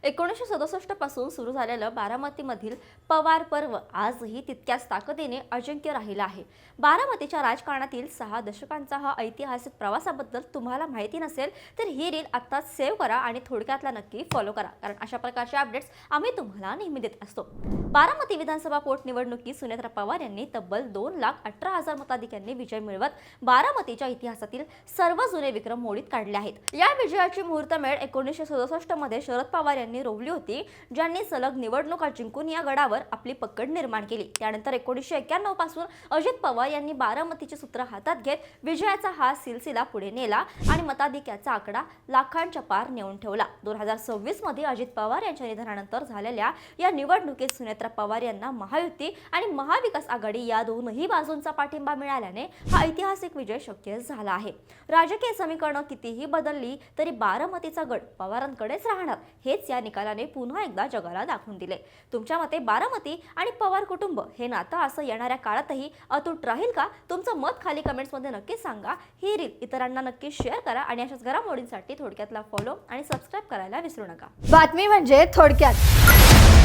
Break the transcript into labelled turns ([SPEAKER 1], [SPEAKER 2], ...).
[SPEAKER 1] 1967 पासून सुरू झालेलं बारामतीमधील पवार पर्व आजही तितक्याच ताकदीने अजिंक्य राहिलं आहे. बारामतीच्या राजकारणातील 6 दशकांचा हा ऐतिहासिक प्रवासाबद्दल तुम्हाला माहिती नसेल तर ही रील आत्ताच सेव्ह करा आणि थोडक्यातला नक्की फॉलो करा, कारण अशा प्रकारचे अपडेट्स आम्ही तुम्हाला नेहमी देत असतो. बारामती विधानसभा पोटनिवडणुकीत सुनेत्रा पवार यांनी तब्बल 2,18,000 मताधिक्यांनी विजय मिळवत बारामतीच्या इतिहासातील सर्व जुने विक्रम मोडीत काढले आहेत. या विजयाची मुहूर्तमेढ 1967 मध्ये शरद पवार यांनी रोवली होती, ज्यांनी सलग निवडणुका जिंकून या गडावर आपली पकड निर्माण केली. त्यानंतर 1991 पासून अजित पवार यांनी बारामतीचे सूत्र हातात घेत विजयाचा हा सिलसिला पुढे नेला आणि मताधिक्याचा आकडा लाखांच्या पार नेऊन ठेवला. 2026 मध्ये अजित पवार यांच्या निधनानंतर झालेल्या या निवडणुकीत सुनेत्रा पवार यांना महायुती आणि महाविकास आघाडी या दोनही बाजूंचा पाठिंबा मिळाल्याने हा ऐतिहासिक विजय शक्य झाला आहे. राजकीय समीकरणं कितीही बदलली तरी बारामतीचा गड पवारांकडेच राहणार, हेच या निकालाने पुन्हा एकदा जगाला दाखवून दिले. तुमच्या मते बारामती आणि पवार कुटुंब हे नातं असं येणाऱ्या काळातही अतूट राहील का? तुमचं मत खाली कमेंट्समध्ये नक्की सांगा. ही रील इतरांना नक्की शेअर करा आणि अशाच घडामोडींसाठी थोडक्यातला फॉलो आणि सबस्क्राईब करायला विसरू नका.
[SPEAKER 2] बातमी म्हणजे थोडक्यात.